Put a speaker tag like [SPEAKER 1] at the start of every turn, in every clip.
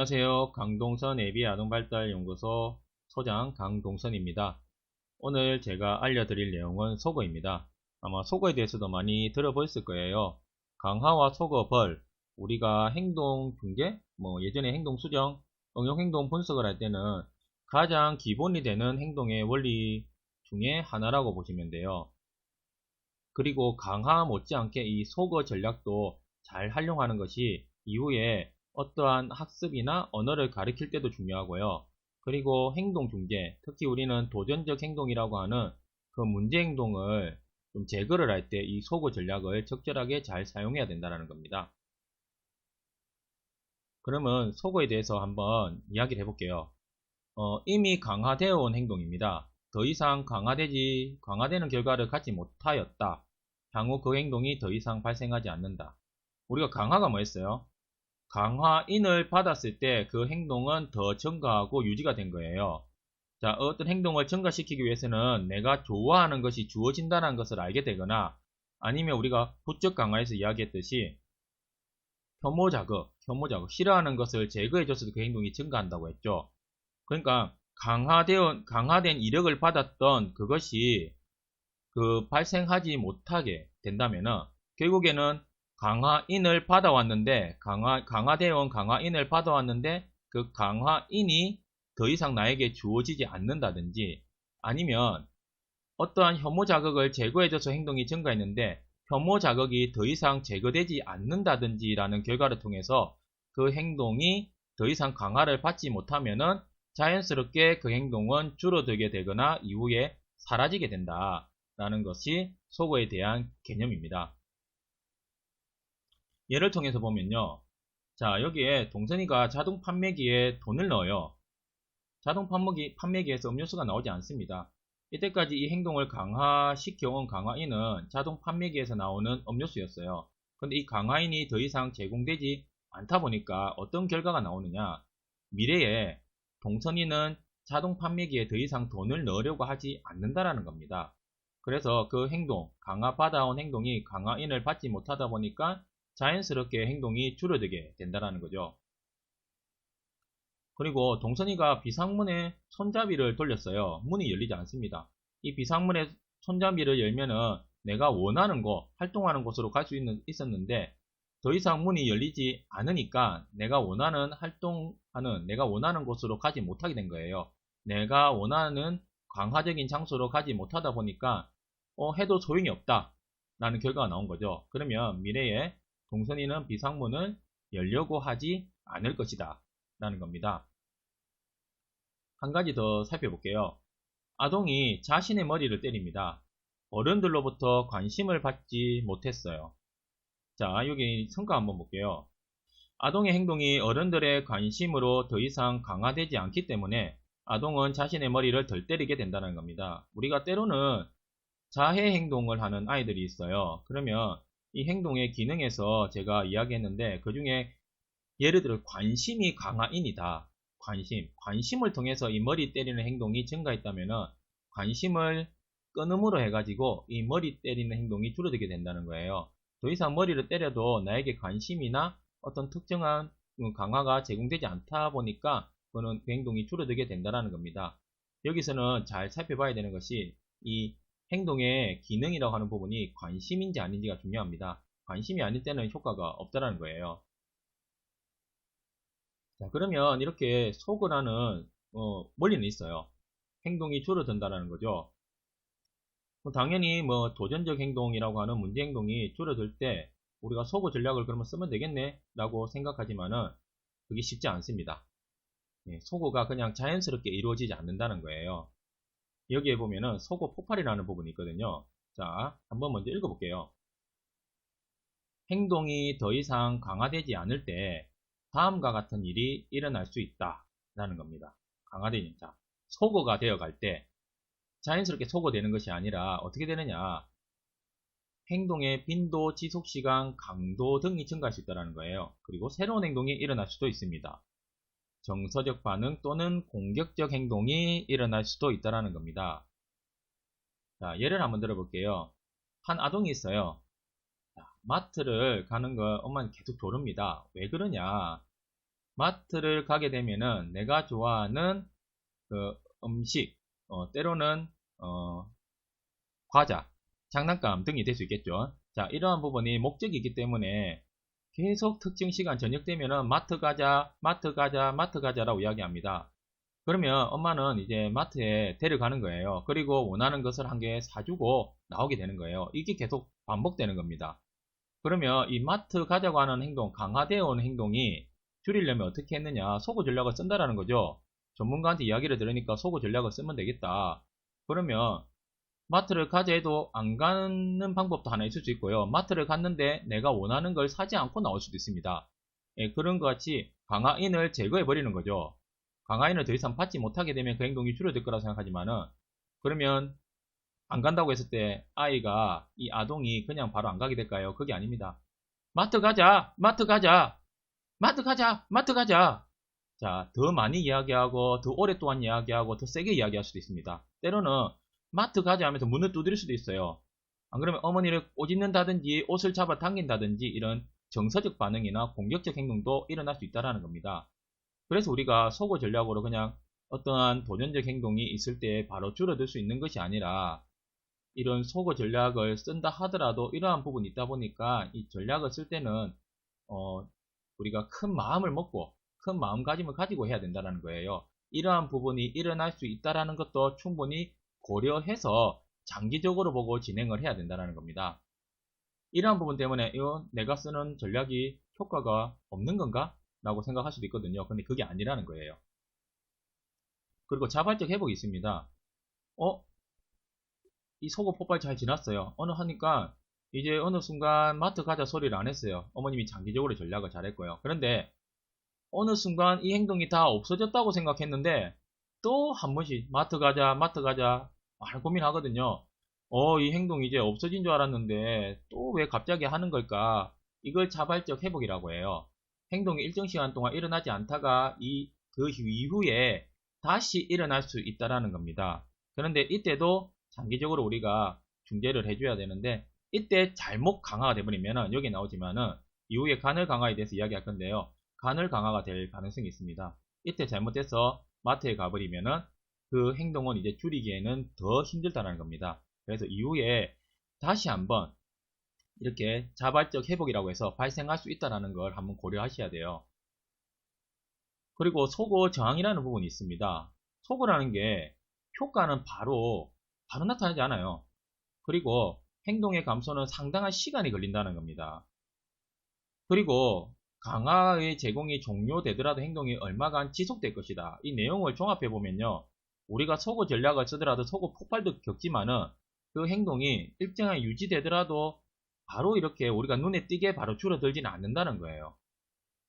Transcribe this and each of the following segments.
[SPEAKER 1] 안녕하세요. 강동선 AB아동발달연구소 소장 강동선입니다. 오늘 제가 알려드릴 내용은 속어입니다. 아마 속어에 대해서도 많이 들어보셨을 거예요. 강화와 속어 벌, 우리가 행동 중계, 예전에 행동 수정, 응용 행동 분석을 할 때는 가장 기본이 되는 행동의 원리 중에 하나라고 보시면 돼요. 그리고 강화 못지않게 이 속어 전략도 잘 활용하는 것이 이후에 어떠한 학습이나 언어를 가르칠 때도 중요하고요. 그리고 행동 중재, 특히 우리는 도전적 행동이라고 하는 그 문제 행동을 좀 제거를 할 때 이 속어 전략을 적절하게 잘 사용해야 된다는 겁니다. 그러면 속어에 대해서 한번 이야기를 해볼게요. 이미 강화되어 온 행동입니다. 더 이상 강화되는 결과를 갖지 못하였다. 향후 그 행동이 더 이상 발생하지 않는다. 우리가 강화가 뭐였어요? 강화인을 받았을 때 그 행동은 더 증가하고 유지가 된 거예요. 자, 어떤 행동을 증가시키기 위해서는 내가 좋아하는 것이 주어진다는 것을 알게 되거나 아니면 우리가 부적 강화에서 이야기했듯이 혐오 자극, 싫어하는 것을 제거해줬을 때 그 행동이 증가한다고 했죠. 그러니까 강화된 이력을 받았던 그것이 발생하지 못하게 된다면은 결국에는 강화인을 받아왔는데 강화되어 온 강화인을 받아왔는데 그 강화인이 더 이상 나에게 주어지지 않는다든지 아니면 어떠한 혐오 자극을 제거해줘서 행동이 증가했는데 혐오 자극이 더 이상 제거되지 않는다든지 라는 결과를 통해서 그 행동이 더 이상 강화를 받지 못하면은 자연스럽게 그 행동은 줄어들게 되거나 이후에 사라지게 된다 라는 것이 속어에 대한 개념입니다. 예를 통해서 보면요. 자, 여기에 동선이가 자동 판매기에 돈을 넣어요. 자동 판매기에서 음료수가 나오지 않습니다. 이때까지 이 행동을 강화시켜온 강화인은 자동 판매기에서 나오는 음료수였어요. 근데 이 강화인이 더 이상 제공되지 않다 보니까 어떤 결과가 나오느냐. 미래에 동선이는 자동 판매기에 더 이상 돈을 넣으려고 하지 않는다라는 겁니다. 그래서 그 행동, 강화받아온 행동이 강화인을 받지 못하다 보니까 자연스럽게 행동이 줄어들게 된다는 거죠. 그리고 동선이가 비상문에 손잡이를 돌렸어요. 문이 열리지 않습니다. 이 비상문에 손잡이를 열면은 내가 원하는 곳, 활동하는 곳으로 갈 수 있었는데 더 이상 문이 열리지 않으니까 내가 원하는 곳으로 가지 못하게 된 거예요. 내가 원하는 강화적인 장소로 가지 못하다 보니까 해도 소용이 없다 라는 결과가 나온 거죠. 그러면 미래에 동선이는 비상문을 열려고 하지 않을 것이다 라는 겁니다. 한 가지 더 살펴볼게요. 아동이 자신의 머리를 때립니다. 어른들로부터 관심을 받지 못했어요. 자, 여기 성과 한번 볼게요. 아동의 행동이 어른들의 관심으로 더 이상 강화되지 않기 때문에 아동은 자신의 머리를 덜 때리게 된다는 겁니다. 우리가 때로는 자해 행동을 하는 아이들이 있어요. 그러면 이 행동의 기능에서 제가 이야기했는데 그 중에 예를 들어 관심이 강화인이다. 관심을 통해서 이 머리 때리는 행동이 증가했다면은 관심을 끊음으로 해가지고 이 머리 때리는 행동이 줄어들게 된다는 거예요. 더 이상 머리를 때려도 나에게 관심이나 어떤 특정한 강화가 제공되지 않다 보니까 그 행동이 줄어들게 된다는 겁니다. 여기서는 잘 살펴봐야 되는 것이 이 행동의 기능이라고 하는 부분이 관심인지 아닌지가 중요합니다. 관심이 아닐 때는 효과가 없다라는 거예요. 자, 그러면 이렇게 속어라는 원리는 있어요. 행동이 줄어든다는 거죠. 당연히 도전적 행동이라고 하는 문제 행동이 줄어들 때 우리가 속어 전략을 그러면 쓰면 되겠네 라고 생각하지만은 그게 쉽지 않습니다. 속어가 그냥 자연스럽게 이루어지지 않는다는 거예요. 여기에 보면은 속어 폭발이라는 부분이 있거든요. 자, 한번 먼저 읽어볼게요. 행동이 더 이상 강화되지 않을 때 다음과 같은 일이 일어날 수 있다 라는 겁니다. 강화되는 자, 속어가 되어갈 때 자연스럽게 속어되는 것이 아니라 어떻게 되느냐, 행동의 빈도, 지속시간, 강도 등이 증가할 수 있다는 거예요. 그리고 새로운 행동이 일어날 수도 있습니다. 정서적 반응 또는 공격적 행동이 일어날 수도 있다는 겁니다. 자, 예를 한번 들어볼게요. 한 아동이 있어요. 자, 마트를 가는 거 엄마는 계속 조릅니다. 왜 그러냐? 마트를 가게 되면은 내가 좋아하는 그 음식, 때로는 과자, 장난감 등이 될 수 있겠죠. 자, 이러한 부분이 목적이기 때문에 계속 특정 시간 저녁 되면은 마트 가자, 마트 가자, 마트 가자라고 이야기합니다. 그러면 엄마는 이제 마트에 데려가는 거예요. 그리고 원하는 것을 한 개 사주고 나오게 되는 거예요. 이게 계속 반복되는 겁니다. 그러면 이 마트 가자고 하는 행동, 강화되어 오는 행동이 줄이려면 어떻게 했느냐? 소고 전략을 쓴다라는 거죠. 전문가한테 이야기를 들으니까 소고 전략을 쓰면 되겠다. 그러면 마트를 가자 해도 안 가는 방법도 하나 있을 수 있고요. 마트를 갔는데 내가 원하는 걸 사지 않고 나올 수도 있습니다. 예, 그런 것 같이 강화인을 제거해 버리는 거죠. 강화인을 더 이상 받지 못하게 되면 그 행동이 줄어들 거라고 생각하지만은, 그러면 안 간다고 했을 때 아이가, 이 아동이 그냥 바로 안 가게 될까요? 그게 아닙니다. 마트 가자, 마트 가자, 마트 가자, 마트 가자. 자, 더 많이 이야기하고 더 오랫동안 이야기하고 더 세게 이야기할 수도 있습니다. 때로는 마트 가자 하면서 문을 두드릴 수도 있어요. 안 그러면 어머니를 꼬집는다든지 옷을 잡아 당긴다든지 이런 정서적 반응이나 공격적 행동도 일어날 수 있다는 겁니다. 그래서 우리가 소고 전략으로 그냥 어떠한 도전적 행동이 있을 때 바로 줄어들 수 있는 것이 아니라, 이런 소고 전략을 쓴다 하더라도 이러한 부분이 있다 보니까 이 전략을 쓸 때는 우리가 큰 마음을 먹고 큰 마음가짐을 가지고 해야 된다는 거예요. 이러한 부분이 일어날 수 있다는 것도 충분히 고려해서 장기적으로 보고 진행을 해야 된다는 겁니다. 이러한 부분 때문에 이거 내가 쓰는 전략이 효과가 없는 건가? 라고 생각할 수도 있거든요. 근데 그게 아니라는 거예요. 그리고 자발적 회복이 있습니다. 이 속옷 폭발 잘 지났어요. 하니까 이제 어느 순간 마트 가자 소리를 안 했어요. 어머님이 장기적으로 전략을 잘했고요. 그런데 어느 순간 이 행동이 다 없어졌다고 생각했는데 또 한 번씩 마트 가자, 마트 가자 말 고민하거든요. 이 행동이 이제 없어진 줄 알았는데 또 왜 갑자기 하는 걸까? 이걸 자발적 회복이라고 해요. 행동이 일정 시간 동안 일어나지 않다가 그 이후에 다시 일어날 수 있다라는 겁니다. 그런데 이때도 장기적으로 우리가 중재를 해줘야 되는데, 이때 잘못 강화가 돼버리면은, 여기 나오지만은 이후에 간헐 강화에 대해서 이야기할 건데요. 간헐 강화가 될 가능성이 있습니다. 이때 잘못해서 마트에 가버리면은 그 행동은 이제 줄이기에는 더 힘들다는 겁니다. 그래서 이후에 다시 한번 이렇게 자발적 회복이라고 해서 발생할 수 있다는 걸 한번 고려하셔야 돼요. 그리고 소고 저항이라는 부분이 있습니다. 소고라는 게 효과는 바로 나타나지 않아요. 그리고 행동의 감소는 상당한 시간이 걸린다는 겁니다. 그리고 강화의 제공이 종료되더라도 행동이 얼마간 지속될 것이다. 이 내용을 종합해 보면요, 우리가 소고 전략을 쓰더라도 소고 폭발도 겪지만은 그 행동이 일정하게 유지되더라도 바로 이렇게 우리가 눈에 띄게 바로 줄어들지는 않는다는 거예요.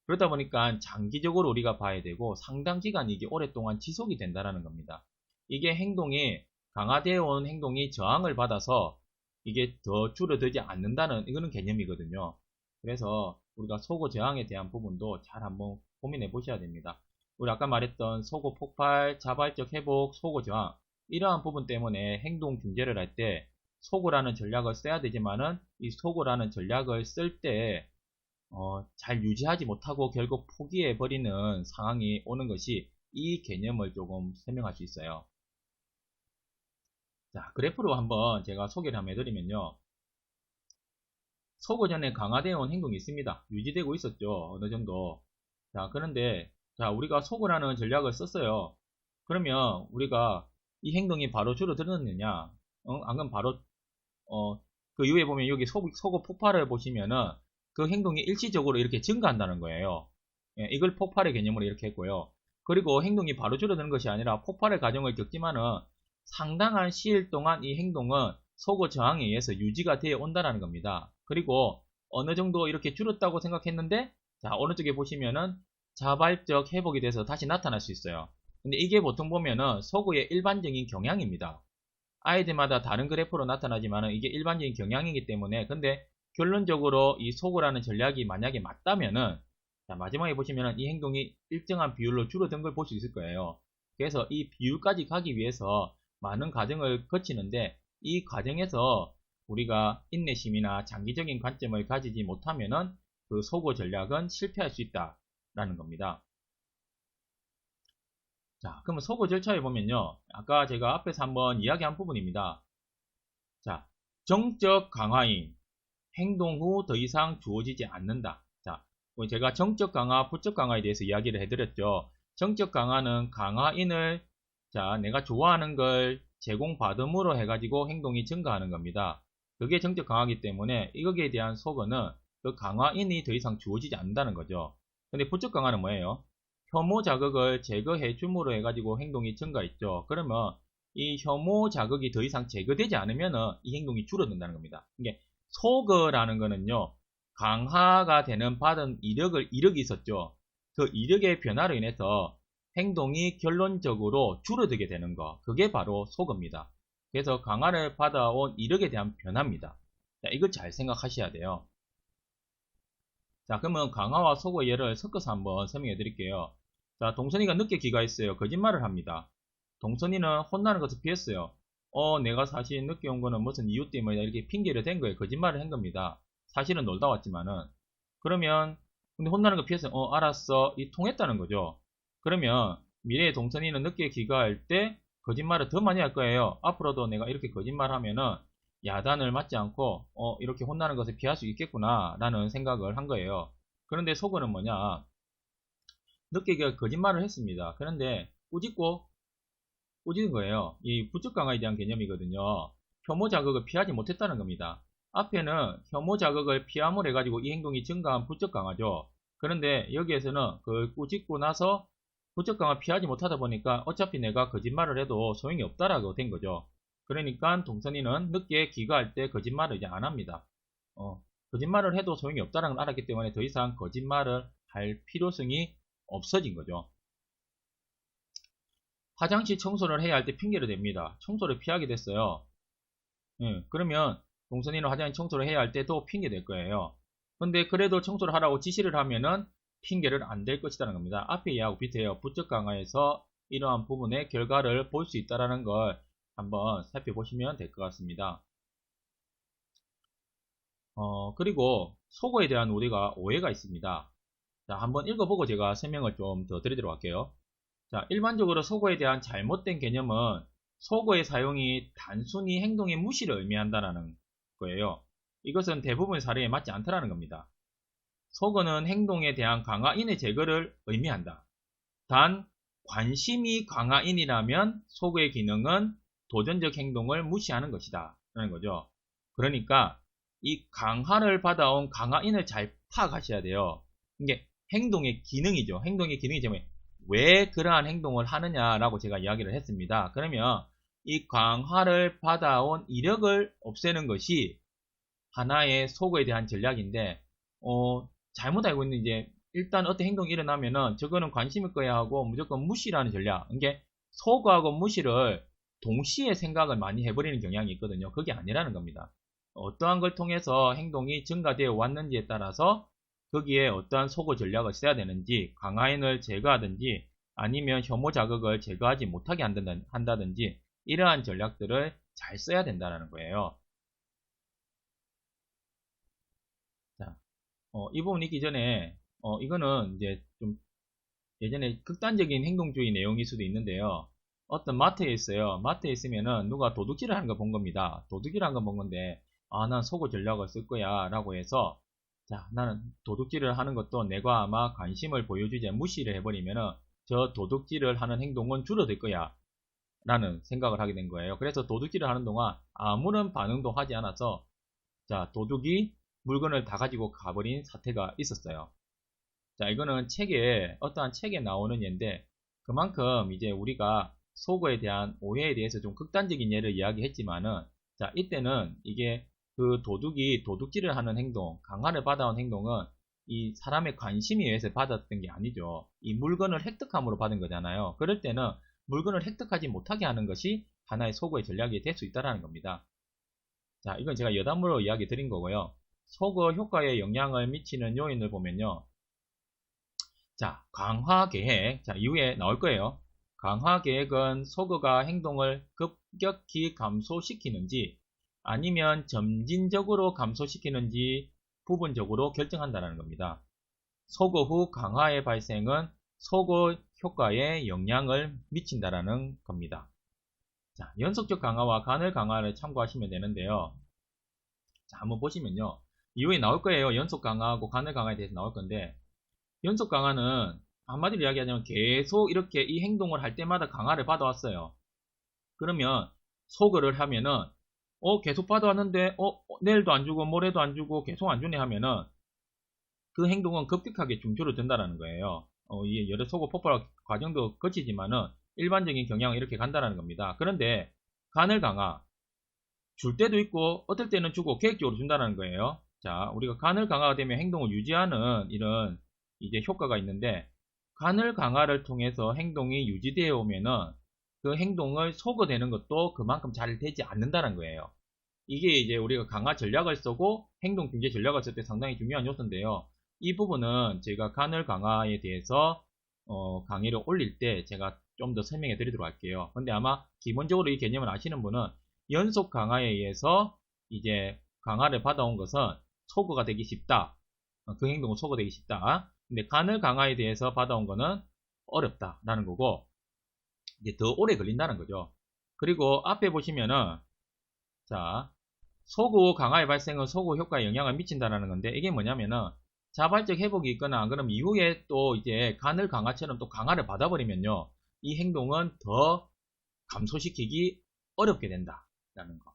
[SPEAKER 1] 그러다 보니까 장기적으로 우리가 봐야 되고 상당 기간 이게 오랫동안 지속이 된다는 겁니다. 이게 행동이 강화되어 온 행동이 저항을 받아서 이게 더 줄어들지 않는다는, 이거는 개념이거든요. 그래서 우리가 소고 저항에 대한 부분도 잘 한번 고민해 보셔야 됩니다. 우리 아까 말했던 소고 폭발, 자발적 회복, 소고 저항, 이러한 부분 때문에 행동 중재를 할 때 소고라는 전략을 써야 되지만은 이 소고라는 전략을 쓸 때 잘 유지하지 못하고 결국 포기해 버리는 상황이 오는 것이 이 개념을 조금 설명할 수 있어요. 자, 그래프로 한번 제가 소개를 한번 해드리면요, 소고 전에 강화되어 온 행동이 있습니다. 유지되고 있었죠, 어느 정도. 자, 그런데 자, 우리가 소고라는 전략을 썼어요. 그러면 우리가 이 행동이 바로 줄어들었느냐? 안 그럼 바로 그 이후에 보면 여기 소고 폭발을 보시면은 그 행동이 일시적으로 이렇게 증가한다는 거예요. 예, 이걸 폭발의 개념으로 이렇게 했고요. 그리고 행동이 바로 줄어드는 것이 아니라 폭발의 과정을 겪지만은 상당한 시일 동안 이 행동은 소고 저항에 의해서 유지가 되어 온다는 겁니다. 그리고 어느 정도 이렇게 줄었다고 생각했는데, 자, 오른쪽에 보시면은 자발적 회복이 돼서 다시 나타날 수 있어요. 근데 이게 보통 보면은 소고의 일반적인 경향입니다. 아이들마다 다른 그래프로 나타나지만은 이게 일반적인 경향이기 때문에, 근데 결론적으로 이 소고라는 전략이 만약에 맞다면은, 자, 마지막에 보시면은 이 행동이 일정한 비율로 줄어든 걸 볼 수 있을 거예요. 그래서 이 비율까지 가기 위해서 많은 과정을 거치는데, 이 과정에서 우리가 인내심이나 장기적인 관점을 가지지 못하면은 그 소고 전략은 실패할 수 있다라는 겁니다. 자, 그러면 소거 절차에 보면요. 아까 제가 앞에서 한번 이야기한 부분입니다. 자, 정적 강화인, 행동 후 더 이상 주어지지 않는다. 자, 제가 정적 강화, 부적 강화에 대해서 이야기를 해드렸죠. 정적 강화는 강화인을, 자, 내가 좋아하는 걸 제공받음으로 해가지고 행동이 증가하는 겁니다. 그게 정적 강화이기 때문에 이거기에 대한 소거는 그 강화인이 더 이상 주어지지 않는다는 거죠. 근데 부적 강화는 뭐예요? 혐오 자극을 제거해 줌으로 해가지고 행동이 증가했죠. 그러면 이 혐오 자극이 더 이상 제거되지 않으면 이 행동이 줄어든다는 겁니다. 이게 소거라는 거는요, 강화가 되는 받은 이력이 있었죠. 그 이력의 변화로 인해서 행동이 결론적으로 줄어들게 되는 거, 그게 바로 소거입니다. 그래서 강화를 받아온 이력에 대한 변화입니다. 자, 이걸 잘 생각하셔야 돼요. 자, 그러면 강화와 소거 예를 섞어서 한번 설명해 드릴게요. 자, 동선이가 늦게 귀가했어요. 거짓말을 합니다. 동선이는 혼나는 것을 피했어요. 내가 사실 늦게 온 거는 무슨 이유 때문에 이렇게 핑계를 댄 거예요. 거짓말을 한 겁니다. 사실은 놀다 왔지만은. 그러면, 근데 혼나는 거 피했어요. 알았어. 이 통했다는 거죠. 그러면, 미래의 동선이는 늦게 귀가할 때 거짓말을 더 많이 할 거예요. 앞으로도 내가 이렇게 거짓말하면은 야단을 맞지 않고, 이렇게 혼나는 것을 피할 수 있겠구나, 라는 생각을 한 거예요. 그런데 속어는 뭐냐? 늦게 거짓말을 했습니다. 그런데 꾸짖은 거예요. 이 부적 강화에 대한 개념이거든요. 혐오 자극을 피하지 못했다는 겁니다. 앞에는 혐오 자극을 피함을 해가지고 이 행동이 증가한 부적 강화죠. 그런데 여기에서는 그 꾸짖고 나서 부적 강화 피하지 못하다 보니까 어차피 내가 거짓말을 해도 소용이 없다라고 된 거죠. 그러니까 동선이는 늦게 귀가할 때 거짓말을 이제 안 합니다. 거짓말을 해도 소용이 없다는 걸 알았기 때문에 더 이상 거짓말을 할 필요성이 없어진 거죠. 화장실 청소를 해야 할 때 핑계를 댑니다. 청소를 피하게 됐어요. 그러면 동선이는 화장실 청소를 해야 할 때도 핑계 댈 거예요. 근데 그래도 청소를 하라고 지시를 하면은 핑계를 안 댈 것이라는 겁니다. 앞에 이야기하고 비슷해요. 부적 강화에서 이러한 부분의 결과를 볼 수 있다는 걸 한번 살펴보시면 될 것 같습니다. 그리고 속어에 대한 우리가 오해가 있습니다. 자, 한번 읽어보고 제가 설명을 좀 더 드리도록 할게요. 자, 일반적으로 속어에 대한 잘못된 개념은 속어의 사용이 단순히 행동의 무시를 의미한다는 거예요. 이것은 대부분 사례에 맞지 않다는 겁니다. 속어는 행동에 대한 강화인의 제거를 의미한다. 단, 관심이 강화인이라면 속어의 기능은 도전적 행동을 무시하는 것이다. 라는 거죠. 그러니까 이 강화를 받아온 강화인을 잘 파악하셔야 돼요. 이게 행동의 기능이죠. 행동의 기능이 뭐예요? 왜 그러한 행동을 하느냐라고 제가 이야기를 했습니다. 그러면 이 강화를 받아온 이력을 없애는 것이 하나의 속어에 대한 전략인데, 잘못 알고 있는 이제 일단 어떤 행동이 일어나면은 저거는 관심일 거야 하고 무조건 무시라는 전략. 이게 속어하고 무시를 동시에 생각을 많이 해버리는 경향이 있거든요. 그게 아니라는 겁니다. 어떠한 걸 통해서 행동이 증가되어 왔는지에 따라서 거기에 어떠한 속어 전략을 써야 되는지, 강화인을 제거하든지 아니면 혐오 자극을 제거하지 못하게 한다든지 이러한 전략들을 잘 써야 된다는 거예요. 자, 이 부분 있기 전에 이거는 이제 좀 예전에 극단적인 행동주의 내용일 수도 있는데요. 어떤 마트에 있어요. 마트에 있으면은 누가 도둑질을 하는 거 본 겁니다. 도둑질을 하는 거 본 건데, 난 속어 전략을 쓸 거야 라고 해서, 자, 나는 도둑질을 하는 것도 내가 아마 관심을 보여주지 무시를 해버리면은 저 도둑질을 하는 행동은 줄어들 거야 라는 생각을 하게 된 거예요. 그래서 도둑질을 하는 동안 아무런 반응도 하지 않아서, 자, 도둑이 물건을 다 가지고 가버린 사태가 있었어요. 자, 이거는 어떠한 책에 나오는 예인데, 그만큼 이제 우리가 속어에 대한 오해에 대해서 좀 극단적인 예를 이야기했지만은, 자, 이때는 이게 그 도둑이 도둑질을 하는 행동, 강화를 받아온 행동은 이 사람의 관심에 의해서 받았던 게 아니죠. 이 물건을 획득함으로 받은 거잖아요. 그럴 때는 물건을 획득하지 못하게 하는 것이 하나의 속어의 전략이 될 수 있다는 겁니다. 자, 이건 제가 여담으로 이야기 드린 거고요. 속어 효과에 영향을 미치는 요인을 보면요. 자, 강화 계획. 자, 이후에 나올 거예요. 강화 계획은 속어가 행동을 급격히 감소시키는지 아니면 점진적으로 감소시키는지 부분적으로 결정한다는 겁니다. 속어 후 강화의 발생은 속어 효과에 영향을 미친다라는 겁니다. 자, 연속적 강화와 간헐 강화를 참고하시면 되는데요. 자, 한번 보시면요. 이후에 나올 거예요. 연속 강화하고 간헐 강화에 대해서 나올 건데, 연속 강화는 한마디로 이야기하자면 계속 이렇게 이 행동을 할 때마다 강화를 받아왔어요. 그러면 소거를 하면은 계속 받아왔는데 내일도 안 주고 모레도 안 주고 계속 안 주네 하면은 그 행동은 급격하게 좀 줄어든다는 거예요. 이 여러 소거 폭발 과정도 거치지만은 일반적인 경향은 이렇게 간다는 겁니다. 그런데 간헐 강화 줄 때도 있고 어떨 때는 주고 계획적으로 준다는 거예요. 자, 우리가 간헐 강화가 되면 행동을 유지하는 이런 이제 효과가 있는데, 간헐 강화를 통해서 행동이 유지되어 오면은 그 행동을 소거되는 것도 그만큼 잘 되지 않는다는 거예요. 이게 이제 우리가 강화 전략을 쓰고 행동 중재 전략을 쓸 때 상당히 중요한 요소인데요. 이 부분은 제가 간헐 강화에 대해서 강의를 올릴 때 제가 좀 더 설명해 드리도록 할게요. 근데 아마 기본적으로 이 개념을 아시는 분은 연속 강화에 의해서 이제 강화를 받아온 것은 소거가 되기 쉽다. 그 행동은 소거되기 쉽다. 근데 간헐 강화에 대해서 받아온 거는 어렵다라는 거고, 이제 더 오래 걸린다는 거죠. 그리고 앞에 보시면은, 자, 소고 강화의 발생은 소고 효과에 영향을 미친다라는 건데, 이게 뭐냐면은, 자발적 회복이 있거나 안 그러면 이후에 또 이제 간헐 강화처럼 또 강화를 받아버리면요, 이 행동은 더 감소시키기 어렵게 된다라는 거.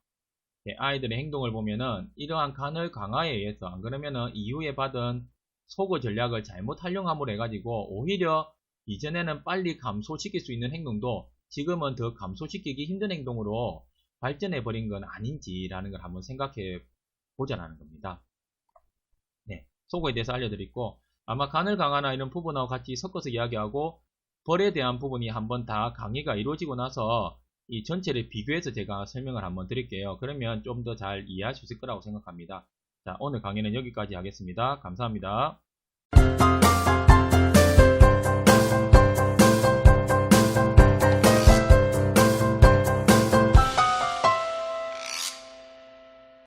[SPEAKER 1] 아이들의 행동을 보면은 이러한 간헐 강화에 의해서 안 그러면은 이후에 받은 소거 전략을 잘못 활용함으로 해가지고 오히려 이전에는 빨리 감소시킬 수 있는 행동도 지금은 더 감소시키기 힘든 행동으로 발전해 버린 건 아닌지라는 걸 한번 생각해 보자라는 겁니다. 네, 소거에 대해서 알려드리고, 아마 간헐 강화나 이런 부분하고 같이 섞어서 이야기하고 벌에 대한 부분이 한번 다 강의가 이루어지고 나서 이 전체를 비교해서 제가 설명을 한번 드릴게요. 그러면 좀 더 잘 이해할 수 있을 거라고 생각합니다. 자, 오늘 강의는 여기까지 하겠습니다. 감사합니다.